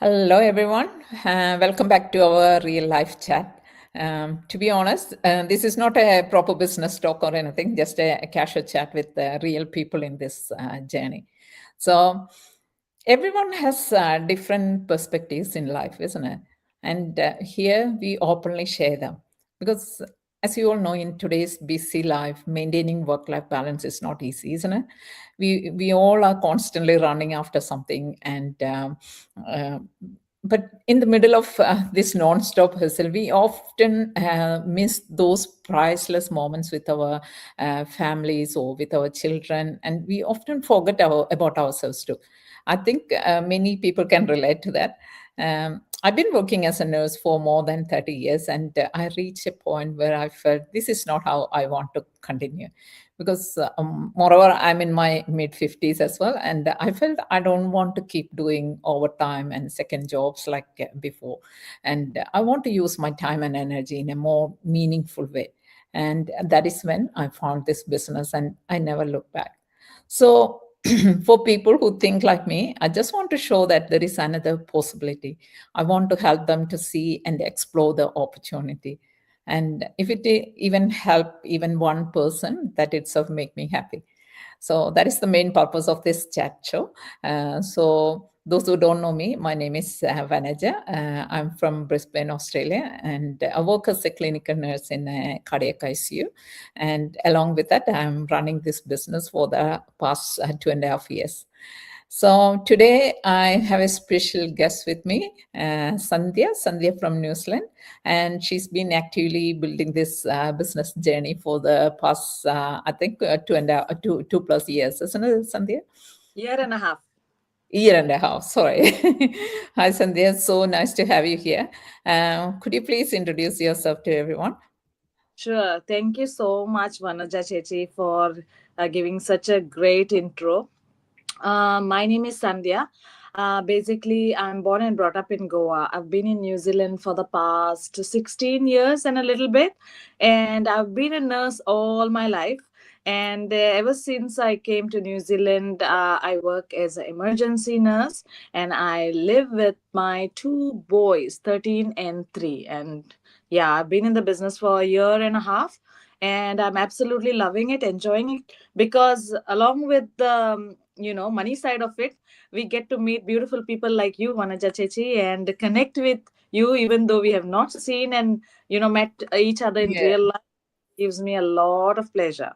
Hello, everyone. Welcome back to our real life chat. To be honest, this is not a proper business talk or anything, just a casual chat with real people in this journey. So, everyone has different perspectives in life, isn't it? And here we openly share them because, as you all know, in today's busy life, maintaining work-life balance is not easy, isn't it? We all are constantly running after something, and uh, but in the middle of this non-stop hustle, we often miss those priceless moments with our families or with our children, and we often forget about ourselves too. I think many people can relate to that. I've been working as a nurse for more than 30 years, and I reached a point where I felt this is not how I want to continue. Because, moreover, I'm in my mid 50s as well, and I felt I don't want to keep doing overtime and second jobs like before. And I want to use my time and energy in a more meaningful way. And that is when I found this business, and I never looked back. So, for people who think like me, I just want to show that there is another possibility. I want to help them to see and explore the opportunity. And if it even help even one person, that itself make me happy. So that is the main purpose of this chat show. So those who don't know me, my name is Vanaja. I'm from Brisbane, Australia, and I work as a clinical nurse in a cardiac ICU. And along with that, I'm running this business for the past 2.5 years. So today I have a special guest with me, Sandhya from New Zealand, and she's been actively building this business journey for the past, I think, 2+ years, isn't it, Sandhya? Year and a half. Year and a half. Sorry. Hi, Sandhya. So nice to have you here. Could you please introduce yourself to everyone? Sure. Thank you so much, Vanaja Chechi, for giving such a great intro. My name is Sandhya. Basically, I'm born and brought up in Goa. I've been in New Zealand for the past 16 years and a little bit, and I've been a nurse all my life. And ever since I came to New Zealand, I work as an emergency nurse, and I live with my two boys, 13 and 3. And yeah, I've been in the business for a year and a half, and I'm absolutely loving it, enjoying it, because along with the money side of it, we get to meet beautiful people like you, Vanaja Chechi, and connect with you even though we have not seen and met each other in Yeah. real life. Gives me a lot of pleasure.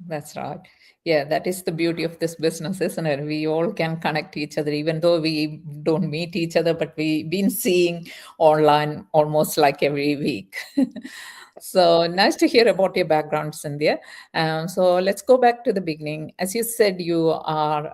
That's right. Yeah, that is the beauty of this business, isn't it? We all can connect each other, even though we don't meet each other, but we've been seeing online almost like every week. So nice to hear about your background, Cynthia. So let's go back to the beginning. As you said, you are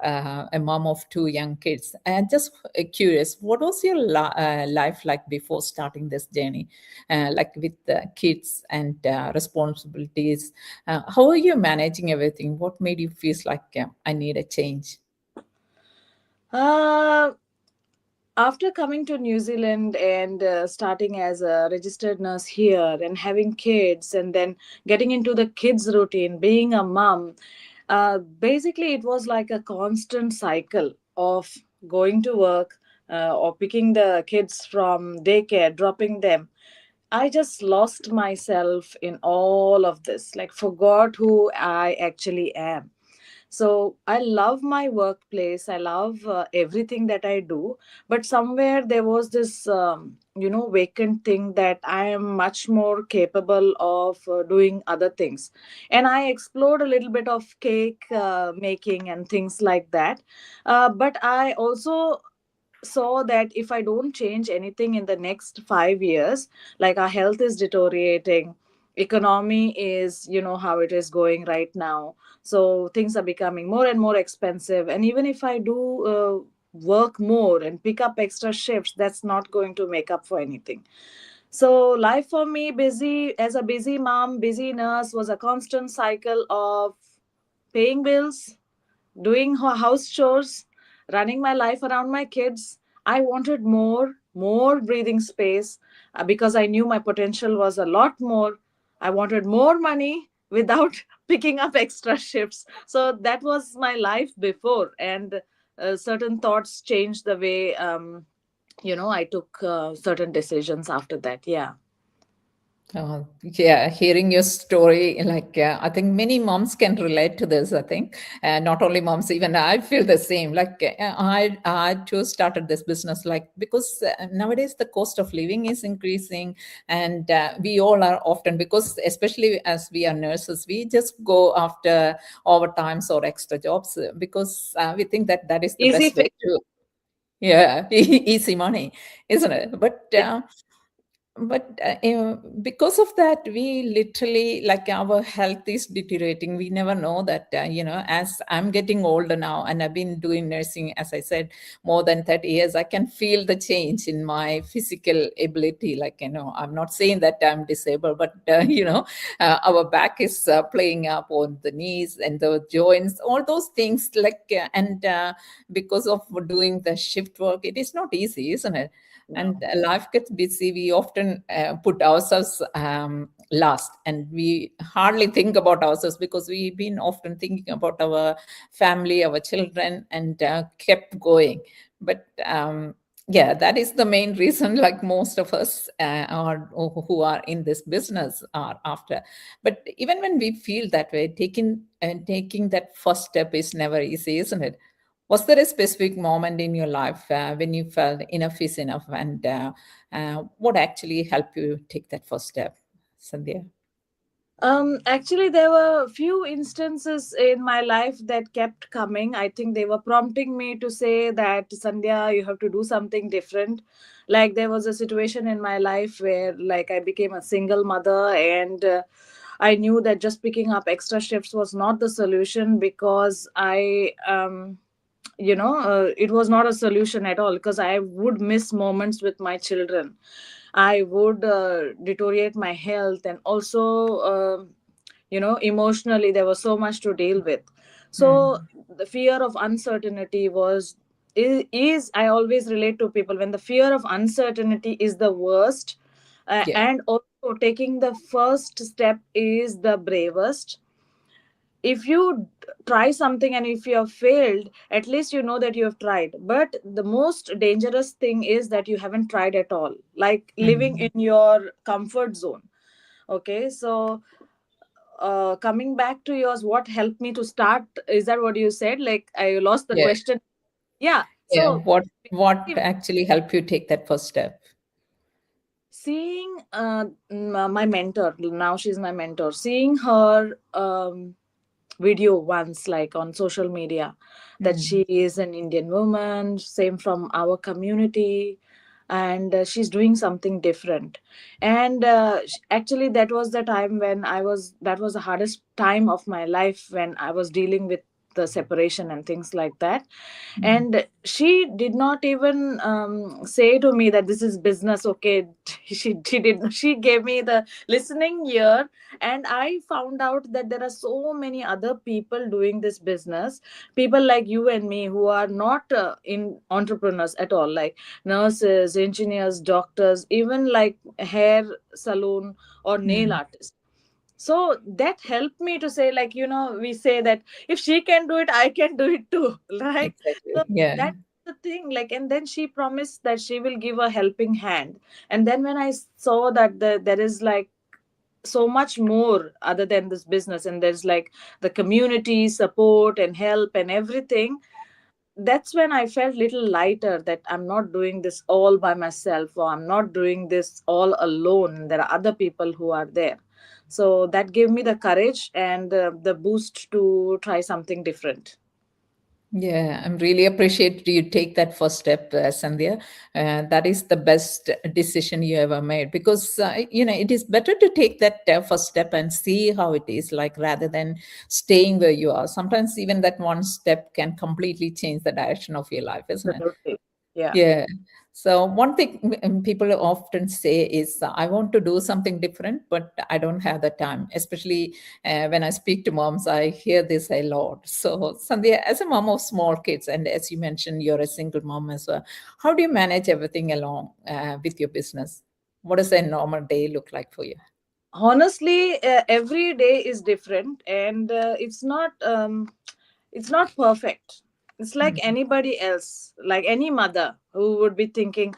a mom of two young kids. And just curious, what was your life like before starting this journey, like with the kids and responsibilities? How are you managing everything? What made you feel like I need a change? uh, After coming to New Zealand and starting as a registered nurse here and having kids and then getting into the kids routine, being a mom, basically it was like a constant cycle of going to work, or picking the kids from daycare, dropping them. I just lost myself in all of this, like forgot who I actually am. So I love my workplace. I love everything that I do. But somewhere there was this, vacant thing that I am much more capable of doing other things. And I explored a little bit of cake making and things like that. But I also saw that if I don't change anything in the next 5 years, like our health is deteriorating, economy is, how it is going right now. So things are becoming more and more expensive. And even if I do work more and pick up extra shifts, that's not going to make up for anything. So life for me, busy as a busy mom, busy nurse, was a constant cycle of paying bills, doing house chores, running my life around my kids. I wanted more breathing space, because I knew my potential was a lot more. I wanted more money without picking up extra shifts. So that was my life before, and certain thoughts changed the way I took certain decisions after that. Yeah. Yeah, hearing your story, like I think many moms can relate to this. I think not only moms, even I feel the same. Like I too started this business, like because nowadays the cost of living is increasing, and we all are often, because especially as we are nurses, we just go after overtimes or extra jobs because we think that that is the Easy best way fix. to, yeah, easy money, isn't it? But because of that, we literally, like, our health is deteriorating. We never know that, as I'm getting older now, and I've been doing nursing, as I said, more than 30 years, I can feel the change in my physical ability. Like, I'm not saying that I'm disabled, but, our back is playing up on the knees and the joints, all those things. Because of doing the shift work, it is not easy, isn't it? And No. life gets busy. We often put ourselves last, and we hardly think about ourselves because we've been often thinking about our family, our children, and kept going. But yeah, that is the main reason, like most of us are who are in this business are after. But even when we feel that way, taking that first step is never easy, isn't it? Was there a specific moment in your life when you felt enough is enough, and what actually helped you take that first step, Sandhya? Actually, there were a few instances in my life that kept coming. I think they were prompting me to say that, Sandhya, you have to do something different. Like, there was a situation in my life where, like, I became a single mother, and I knew that just picking up extra shifts was not the solution, because it was not a solution at all, because I would miss moments with my children. I would deteriorate my health, and also emotionally there was so much to deal with. So Mm. the fear of uncertainty is I always relate to people, when the fear of uncertainty is the worst, Yeah. and also taking the first step is the bravest. If you try something and if you have failed, at least you know that you have tried. But the most dangerous thing is that you haven't tried at all, like living Mm. in your comfort zone. Okay, so coming back to yours, what helped me to start, is that what you said? Like, I lost the Yeah. question. Yeah. Yeah. So What actually helped you take that first step? seeing my mentor, now she's my mentor, seeing her video once, like on social media, that she Mm. is an Indian woman, same from our community, and she's doing something different. And actually, that was the time when that was the hardest time of my life, when I was dealing with the separation and things like that. Mm. And she did not even say to me that this is business. Okay, she did, she gave me the listening ear. And I found out that there are so many other people doing this business, people like you and me, who are not in entrepreneurs at all, like nurses, engineers, doctors, even like hair salon or nail Mm. artists. So that helped me to say, like, we say that if she can do it, I can do it too. Right? So Exactly. Yeah. that's the thing. Like, and then she promised that she will give a helping hand. And then when I saw that there is like so much more other than this business, and there's like the community support and help and everything, that's when I felt little lighter, that I'm not doing this all by myself, or I'm not doing this all alone. There are other people who are there. So that gave me the courage and the boost to try something different. Yeah, I'm really appreciate you take that first step, Sandhya. That is the best decision you ever made, because it is better to take that first step and see how it is like, rather than staying where you are. Sometimes even that one step can completely change the direction of your life, isn't it? Absolutely. Yeah. Yeah. So one thing people often say is, I want to do something different, but I don't have the time. Especially when I speak to moms, I hear this a lot. So, Sandhya, as a mom of small kids, and as you mentioned, you're a single mom as well, how do you manage everything along with your business? What does a normal day look like for you? Honestly, every day is different, and it's not perfect. It's like anybody else, like any mother who would be thinking,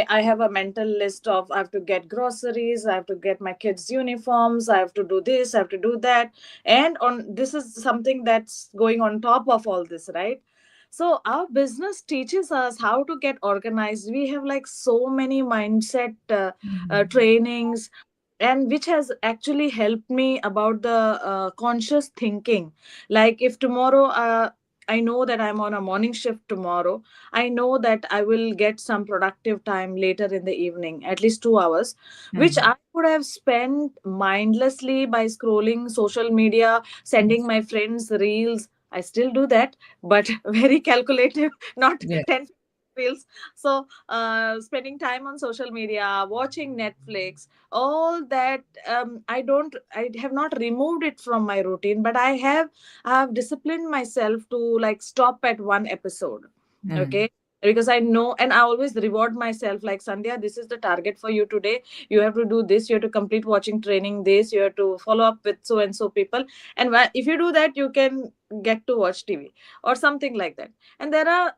I have a mental list of I have to get groceries, I have to get my kids' uniforms, I have to do this, I have to do that. And on this is something that's going on top of all this, right? So our business teaches us how to get organized. We have like so many mindset Mm. trainings, and which has actually helped me about the conscious thinking. Like if tomorrow I know that I'm on a morning shift tomorrow. I know that I will get some productive time later in the evening, at least 2 hours, which Mm. I would have spent mindlessly by scrolling social media, sending Yes. my friends reels. I still do that, but very calculative, not Yeah. 10 reels. So, spending time on social media, watching Netflix, all that, I have not removed it from my routine, but I have disciplined myself to like stop at one episode. Mm. Okay. Because I know, and I always reward myself like, Sandhya, this is the target for you today. You have to do this. You have to complete watching training this. You have to follow up with so and so people. And if you do that, you can get to watch TV or something like that. And there are,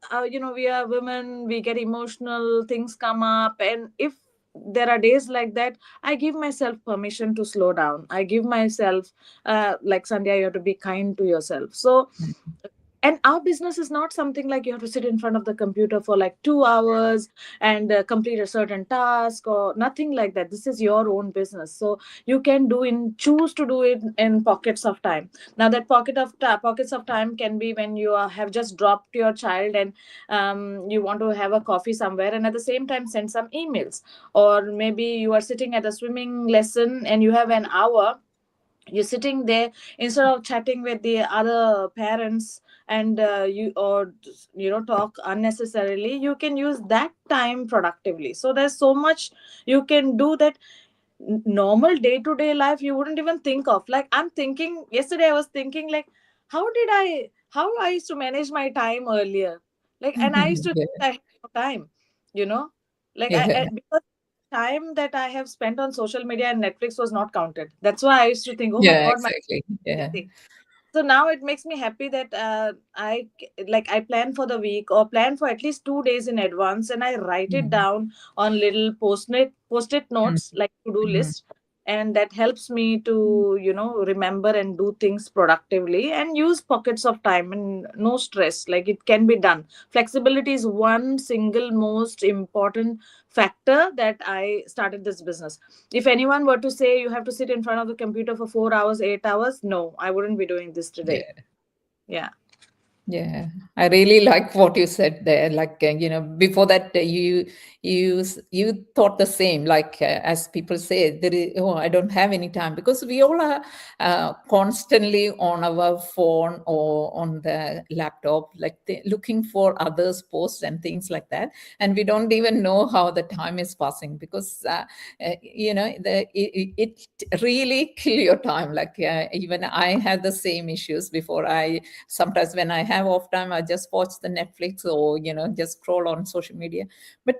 we are women, we get emotional, things come up. And if there are days like that, I give myself permission to slow down. I give myself, like, Sandhya, you have to be kind to yourself. So, Mm. and our business is not something like you have to sit in front of the computer for like 2 hours and complete a certain task or nothing like that. This is your own business, so you can choose to do it in pockets of time. Now that pockets of time can be when you have just dropped your child and you want to have a coffee somewhere and at the same time send some emails, or maybe you are sitting at a swimming lesson and you have an hour. You're sitting there, instead of chatting with the other parents and talk unnecessarily, you can use that time productively. So there's so much you can do that normal day to day life you wouldn't even think of. Like, I'm thinking, yesterday I was thinking like, how I used to manage my time earlier. Like, and I used to think Yeah. I had no time, you know like Yeah. because time that I have spent on social media and Netflix was not counted. That's why I used to think, oh my Yeah. god, my Exactly. Yeah. busy. So now it makes me happy that I plan for the week or plan for at least 2 days in advance, and I write it Mm. down on little post-it Mm. notes, like to-do Mm. list. And that helps me to remember and do things productively and use pockets of time and no stress. Like, it can be done. Flexibility is one single most important factor that I started this business. If anyone were to say you have to sit in front of the computer for 4 hours, 8 hours, no, I wouldn't be doing this today. Yeah. Yeah. Yeah, I really like what you said there. Like, before that, you thought the same. Like, as people say, there is, oh, I don't have any time, because we all are constantly on our phone or on the laptop, like looking for others' posts and things like that, and we don't even know how the time is passing, because it really kill your time. Like, even I had the same issues before. I Sometimes when I have off time, I just watch the Netflix, or just scroll on social media. But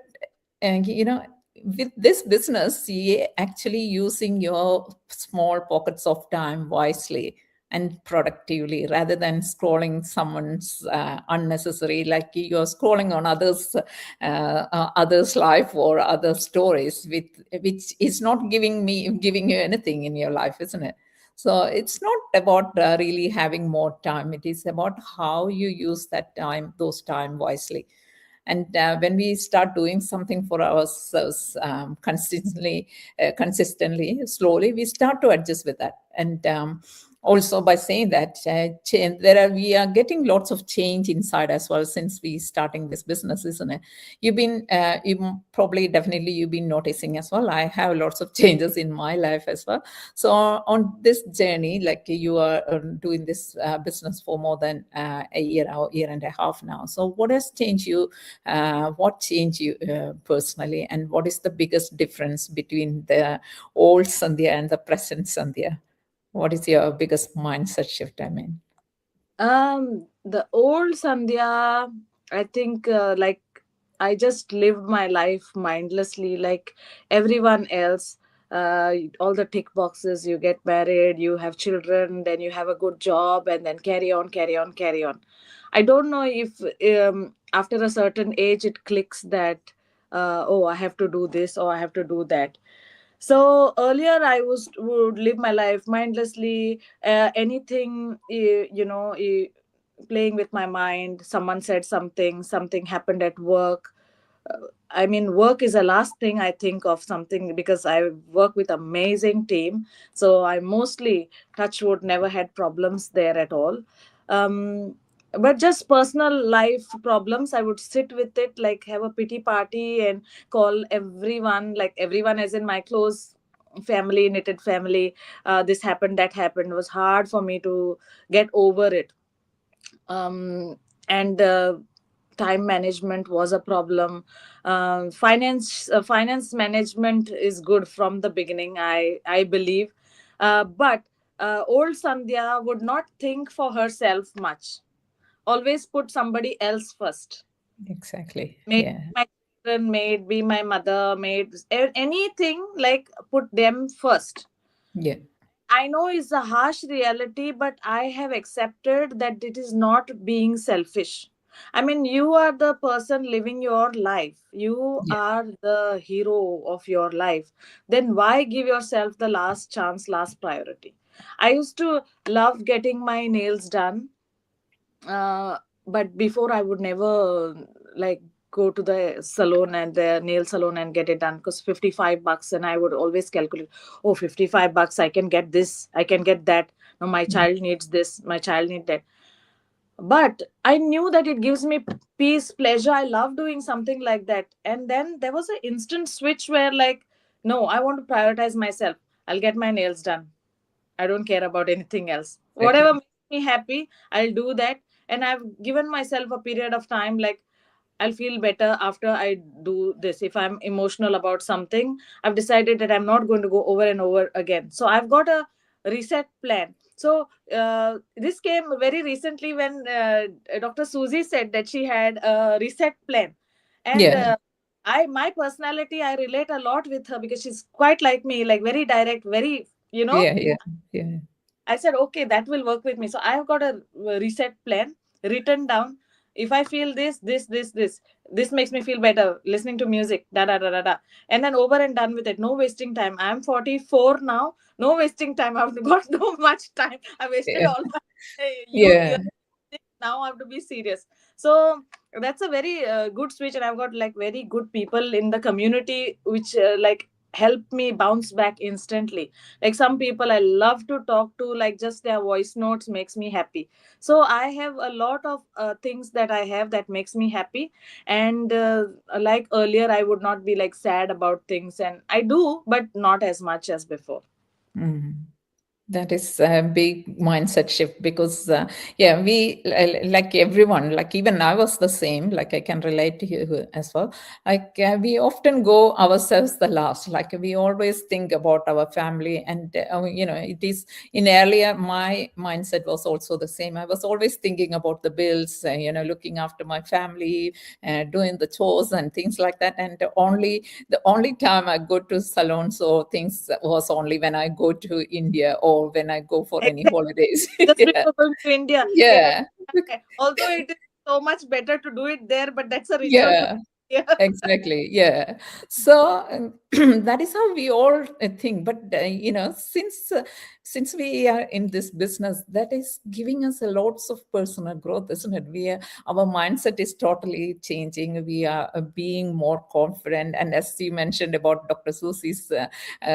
with this business, you actually using your small pockets of time wisely and productively, rather than scrolling someone's unnecessary, like you're scrolling on others life or other stories, which is not giving you anything in your life, isn't it? So it's not about really having more time. It is about how you use those time wisely. And when we start doing something for ourselves consistently, slowly, we start to adjust with that. And also, by saying that, we are getting lots of change inside as well, since we starting this business, isn't it? Probably, definitely, you've been noticing as well. I have lots of changes in my life as well. So on this journey, like, you are doing this business for more than a year or year and a half now. So what has changed you? What changed you personally, and what is the biggest difference between the old Sandhya and the present Sandhya? What is your biggest mindset shift? I mean, The old Sandhya, I think, like, I just lived my life mindlessly, like everyone else. All the tick boxes, you get married, you have children, then you have a good job, and then carry on, carry on, carry on. I don't know if after a certain age it clicks that oh, I have to do this or I have to do that. So earlier I would live my life mindlessly, anything, playing with my mind. Someone said something, something happened at work. I mean, work is the last thing I think of something, because I work with amazing team. So I mostly, touch wood, never had problems there at all. Um, but just personal life problems, I would sit with it, like have a pity party and call everyone, like everyone as in my close family, knitted family. This happened, that happened. It was hard for me to get over it. And time management was a problem. Finance management is good from the beginning, I believe. But old Sandhya would not think for herself much, always put somebody else first. Exactly. May Yeah. my children, may it be my mother, may it, anything, like put them first. Yeah. I know it's a harsh reality, but I have accepted that it is not being selfish. I mean, you are the person living your life. You Yeah. are the hero of your life. Then why give yourself the last chance, last priority? I used to love getting my nails done, uh, but before I would never like go to the salon and the nail salon and get it done, because $55, and I would always calculate, oh, $55, I can get this, I can get that. No, my Yeah. child needs this, my child needs that. But I knew that it gives me peace, pleasure. I love doing something like that. And then there was an instant switch where, like, no, I want to prioritize myself. I'll get my nails done. I don't care about anything else. Whatever Exactly. makes me happy, I'll do that. And I've given myself a period of time, like, I'll feel better after I do this. If I'm emotional about something, I've decided that I'm not going to go over and over again. So I've got a reset plan. So this came very recently when Dr. Susie said that she had a reset plan. And Yeah. my personality, I relate a lot with her, because she's quite like me, like very direct, very, Yeah. Yeah. Yeah. I said, okay, that will work with me. So I've got a reset plan written down. If I feel this makes me feel better. Listening to music, da da da da da, and then over and done with it. No wasting time. I'm 44 now. No wasting time. I've got no much time. I wasted Yeah. all my youth Yeah. years. Now I have to be serious. So that's a very good switch, and I've got like very good people in the community, which like help me bounce back instantly. Like some people I love to talk to, like just their voice notes makes me happy. So I have a lot of things that I have that makes me happy. And like earlier, I would not be like sad about things, and I do, but not as much as before. Mm. That is a big mindset shift because, yeah, we like everyone, like even I was the same. Like I can relate to you as well. Like we often go ourselves the last. Like we always think about our family, and it is in earlier. My mindset was also the same. I was always thinking about the bills, looking after my family, doing the chores and things like that. And the only time I go to salons or things was only when I go to India or when I go for any Exactly. holidays. Just Yeah, before going to India. Yeah. yeah, Although it is so much better to do it there, but that's a ritual to yeah. here. Exactly. Yeah. So that is how we all think. But since we are in this business, that is giving us a lots of personal growth, isn't it? Our mindset is totally changing. We are being more confident. And as you mentioned about Dr. Susie's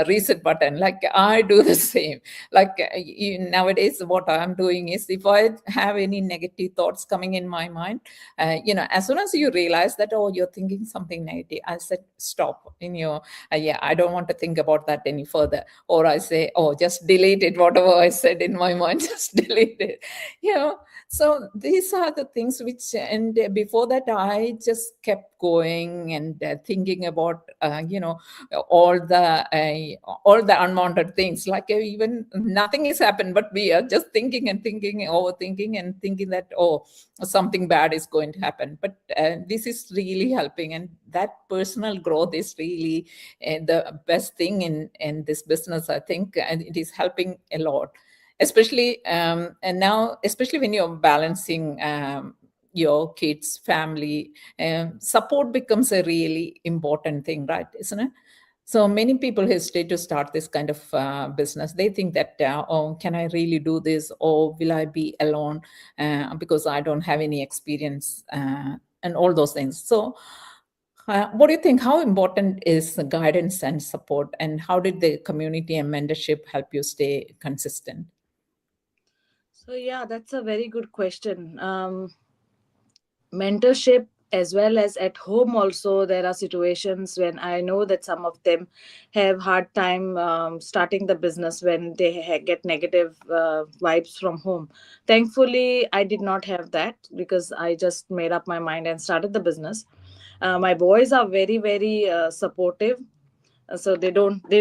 reset button, like I do the same. Like nowadays, what I'm doing is if I have any negative thoughts coming in my mind, as soon as you realize that, oh, you're thinking something negative, I said stop in your yeah, I don't want to think about that any further. Or I say, oh, just delete it, whatever I said in my mind, just delete it. So these are the things which, and before that I just kept going and thinking about all the unwanted things, like even nothing has happened, but we are just thinking and thinking, overthinking and thinking that, oh, something bad is going to happen. But this is really helping, and that personal growth is really the best thing in this business, I think, and it is helping a lot, especially and now, especially when you're balancing your kids, family, support becomes a really important thing, right? Isn't it? So many people hesitate to start this kind of business. They think that, oh, can I really do this? Or will I be alone because I don't have any experience and all those things. So, what do you think? How important is the guidance and support? And how did the community and mentorship help you stay consistent? So yeah, that's a very good question. Mentorship, as well as at home also, there are situations when I know that some of them have hard time starting the business when they get negative vibes from home. Thankfully I did not have that, because I just made up my mind and started the business. My boys are very very supportive. So they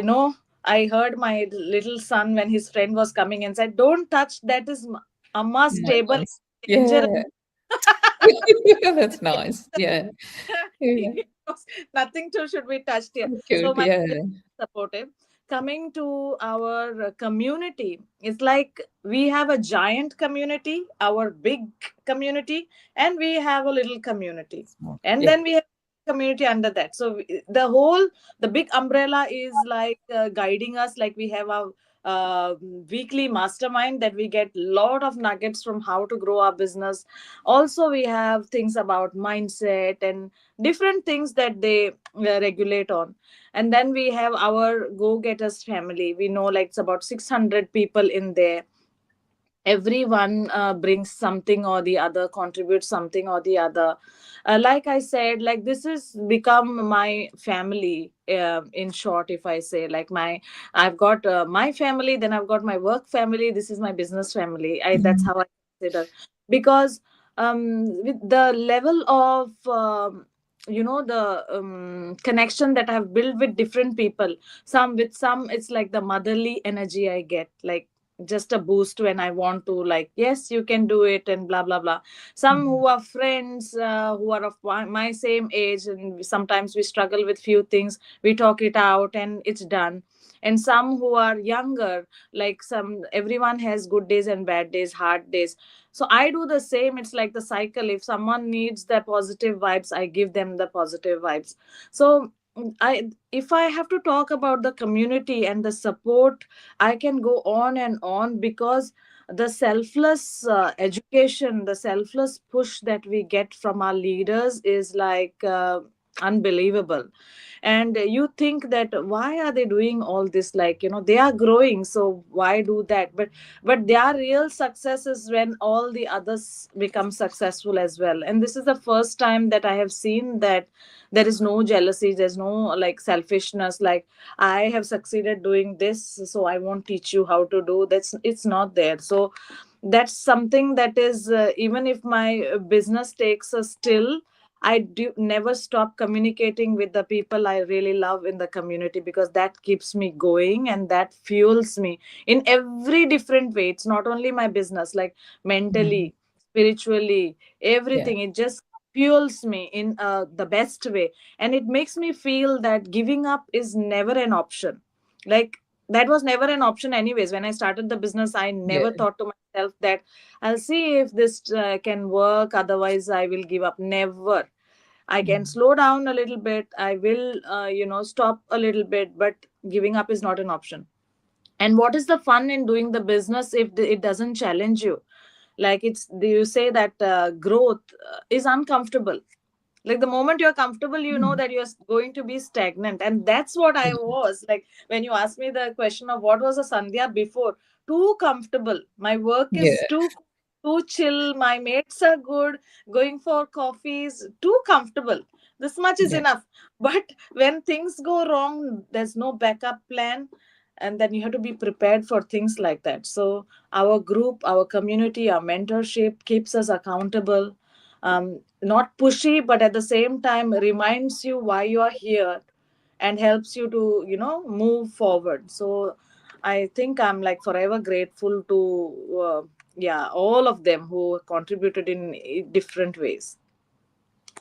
know. I heard my little son when his friend was coming and said, "Don't touch, that is Amma's table, Nice. danger." Yeah. That's nice. Yeah. Yeah. It was nothing to should be touched here. So So cute. my Yeah. supportive. Coming to our community, it's like we have a giant community, our big community, and we have a little community, Smart. and Yeah. then we have community under that. So the whole, the big umbrella is like guiding us. Like we have a uh, weekly mastermind that we get lot of nuggets from how to grow our business. Also we have things about mindset and different things that they regulate on. And then we have our go getters family. We know like it's about 600 people in there. Everyone brings something or the other, contributes something or the other. Like I said, like this has become my family, in short. If I say, like, I've got my family, then I've got my work family, this is my business family. That's Mhm. how I consider. Because with the level of the connection that I've built with different people, some it's like the motherly energy I get, like just a boost when I want to, like, yes, you can do it, and blah blah blah. Some Mhm. who are friends, who are of my same age, and sometimes we struggle with few things, we talk it out and it's done. And some who are younger, like some, everyone has good days and bad days, hard days. So I do the same. It's like the cycle. If someone needs the positive vibes, I give them the positive vibes. So I if I have to talk about the community and the support, I can go on and on, because the selfless education, the selfless push that we get from our leaders is like unbelievable. And you think that why are they doing all this, like, they are growing, so why do that? But their real success is when all the others become successful as well. And this is the first time that I have seen that there is no jealousy, there's no like selfishness, like I have succeeded doing this, so I won't teach you how to do. It's not there. So that's something that is, even if my business takes a still, I do never stop communicating with the people I really love in the community, because that keeps me going and that fuels me in every different way. It's not only my business, like Mhm. mentally, spiritually, Yeah. everything. It just fuels me in the best way. And it makes me feel that giving up is never an option. Like, that was never an option anyways. When I started the business, I Yeah. never thought to myself that I'll see if this can work, otherwise I will give up. Never. I can Mhm. slow down a little bit. I will, stop a little bit, but giving up is not an option. And what is the fun in doing the business if it doesn't challenge you? Like, you say that growth is uncomfortable. Like, the moment you're comfortable, you know Mhm. that you're going to be stagnant. And that's what I Mhm. was like when you asked me the question of what was a Sandhya before. Too comfortable. My work is Yeah. too chill. My mates are good. Going for coffees, too comfortable. This much is Yeah. enough. But when things go wrong, there's no backup plan. And then you have to be prepared for things like that. So our group, our community, our mentorship keeps us accountable. Not pushy, but at the same time reminds you why you are here, and helps you to move forward. So I think I'm like forever grateful to yeah, all of them who contributed in different ways.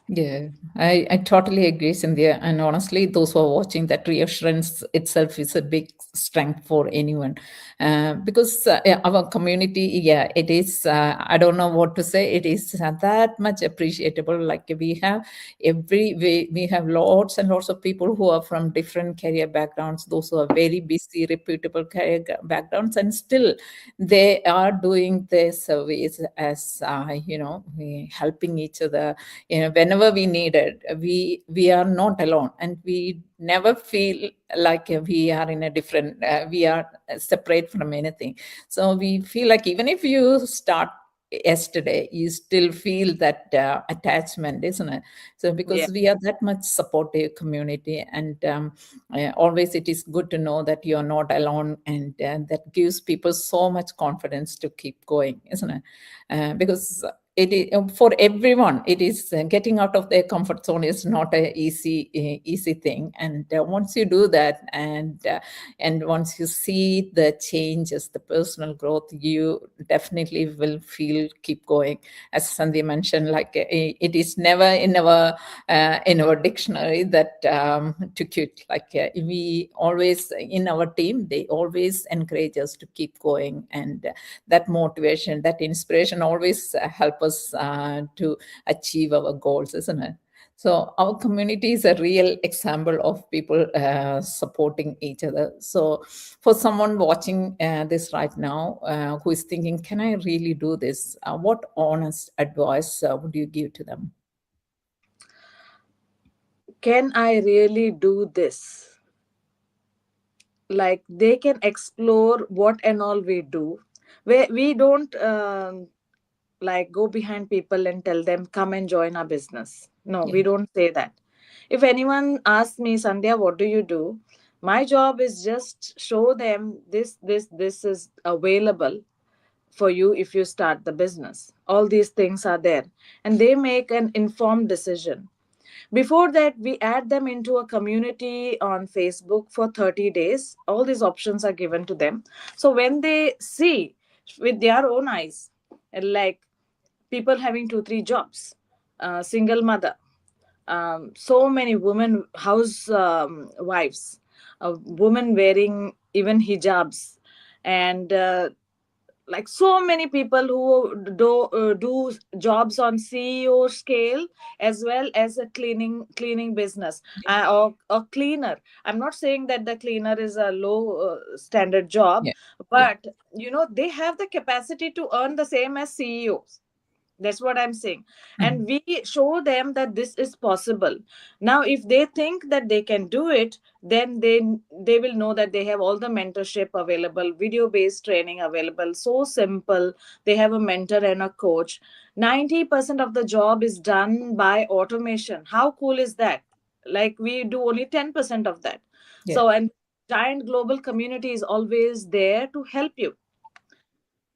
Yeah, I totally agree, Cynthia. And honestly, those who are watching, that reassurance itself is a big strength for anyone. Because yeah, our community, yeah, it is, I don't know what to say, it is that much appreciable. Like we have lots and lots of people who are from different career backgrounds, those who are very busy, reputable career backgrounds, and still they are doing their service as, helping each other, whenever we need it. We are not alone, and we never feel like we are in a different we are separate from anything. So we feel like even if you start yesterday, you still feel that attachment, isn't it? So Yeah. because we are that much supportive community, and always it is good to know that you are not alone, and that gives people so much confidence to keep going, isn't it? Because it is, for everyone, it is getting out of their comfort zone is not a easy thing. And once you do that, and once you see the changes, the personal growth, you definitely will feel keep going. As Sandhya mentioned, like it is never in our dictionary that to quit. Like we always, in our team, they always encourage us to keep going, and that motivation, that inspiration always help us to achieve our goals, isn't it? So our community is a real example of people supporting each other. So for someone watching this right now, who is thinking, can I really do this? What honest advice would you give to them? Can I really do this? Like they can explore what and all we do. We don't like go behind people and tell them come and join our business. No, Yeah, we don't say that. If anyone asks me, Sandhya, what do you do? My job is just show them this is available for you if you start the business. All these things are there, and they make an informed decision. Before that, we add them into a community on Facebook for 30 days. All these options are given to them. So when they see with their own eyes, like people having two, three jobs, single mother, so many women, house wives, women wearing even hijabs, and like so many people who do jobs on CEO scale, as well as a cleaning business, or cleaner. I'm not saying that the cleaner is a low standard job, yeah, yeah, but they have the capacity to earn the same as CEOs. That's what I'm saying. And mhm, we show them that this is possible. Now if they think that they can do it, then they will know that they have all the mentorship available, video based training available, so simple. They have a mentor and a coach. 90% of the job is done by automation. How cool is that? Like we do only 10% of that. yeah, So, and giant global community is always there to help you.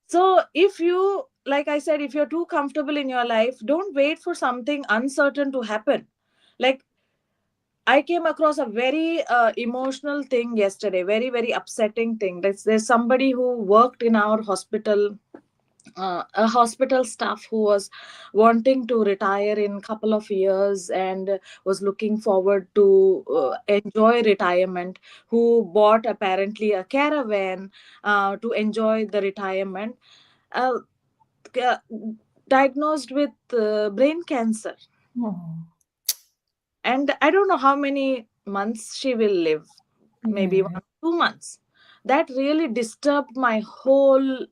So, if you, like I said, if you're too comfortable in your life, don't wait for something uncertain to happen. Like, I came across a very emotional thing yesterday, very, very upsetting thing. There's somebody who worked in our hospital, a hospital staff who was wanting to retire in couple of years and was looking forward to enjoy retirement, who bought apparently a caravan to enjoy the retirement. Uh, uh, Diagnosed with brain cancer, oh, and I don't know how many months she will live, maybe yeah, 1 or 2 months. That really disturbed my whole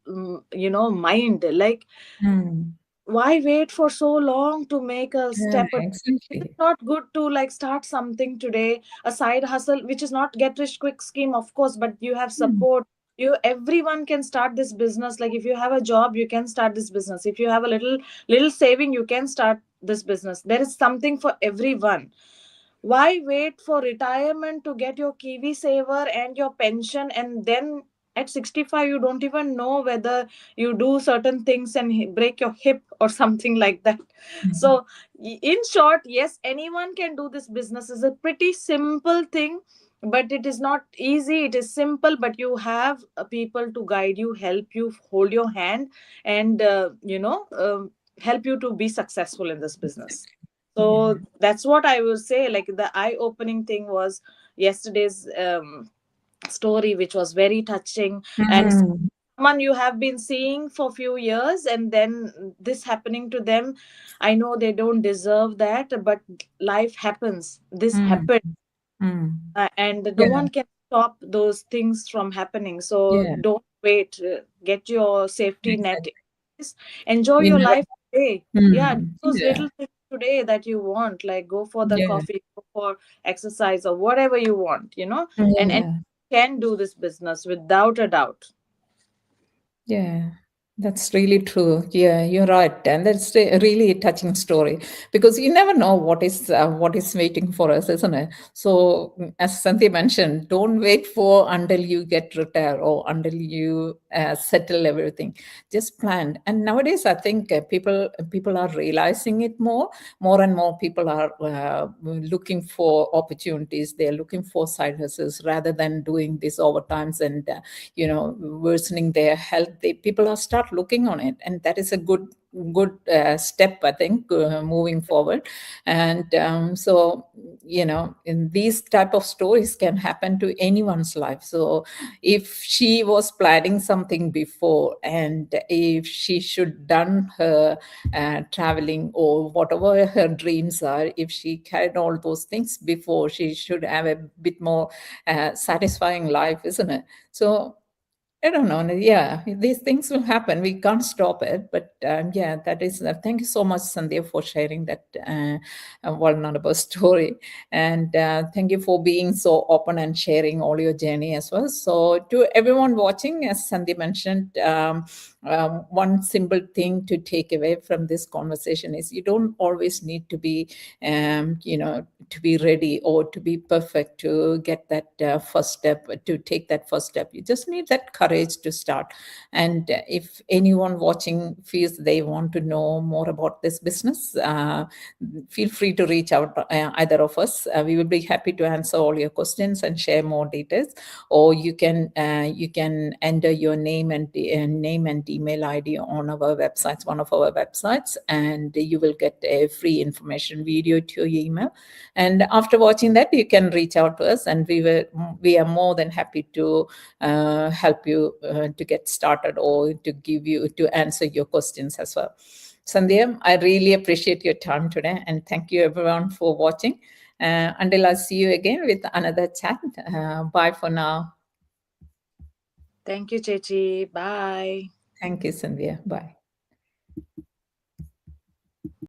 mind. Like, mm, why wait for so long to make a yeah, step? Is it exactly. not good to like start something today, a side hustle, which is not get rich quick scheme, of course, but you have Mm, support. Everyone can start this business. Like if you have a job, you can start this business. If you have a little saving, you can start this business. There is something for everyone. Why wait for retirement to get your kiwi saver and your pension, and then at 65 you don't even know whether you do certain things and break your hip or something like that. mhm, So in short, yes, anyone can do this business. Is a pretty simple thing, but it is not easy. It is simple, but you have people to guide you, help you, hold your hand, and help you to be successful in this business. So Yeah. that's what I would say. Like the eye opening thing was yesterday's story, which was very touching. And Mm, someone you have been seeing for few years, and then this happening to them, I know they don't deserve that, but life happens. This mm, happened, mm. and no Yeah. one can stop those things from happening. So Yeah. don't wait. Get your safety net. Exactly. Enjoy You your never. life today. Yeah, do those Yeah. little things today that you want, like go for the Yeah. coffee, go for exercise, or whatever you want, and Yeah. can do this business without a doubt. Yeah, that's really true. Yeah, you're right, and that's a really touching story because you never know what is waiting for us, isn't it? So, as Santhi mentioned, don't wait for until you get retired or until you settle everything. Just plan. And nowadays, I think people are realizing it more. More and more people are looking for opportunities. They're looking for side hustles rather than doing these overtimes and worsening their health. People are start looking on it, and that is a good step, I think, moving forward. And so in these type of stories can happen to anyone's life. So if she was planning something before, and if she should done her traveling or whatever her dreams are, if she carried all those things before, she should have a bit more satisfying life, isn't it? So I don't know. Yeah, these things will happen. We can't stop it. But yeah, that is. Thank you so much, Sandhya, for sharing that vulnerable story. And thank you for being so open and sharing all your journey as well. So, to everyone watching, as Sandhya mentioned, one simple thing to take away from this conversation is you don't always need to be, to be ready or to be perfect to get that first step, to take that first step. You just need that courage to start. And if anyone watching feels they want to know more about this business, feel free to reach out, either of us. We will be happy to answer all your questions and share more details. Or you can enter your name and email ID on our websites, one of our websites, and you will get a free information video to your email. And after watching that, you can reach out to us, and we are more than happy to help you to get started or to answer your questions as well. Sandhya, I really appreciate your time today, and thank you everyone for watching. Until I see you again with another chat. Bye for now. Thank you, Chechi. Bye. Thank you, Sandhya. Bye.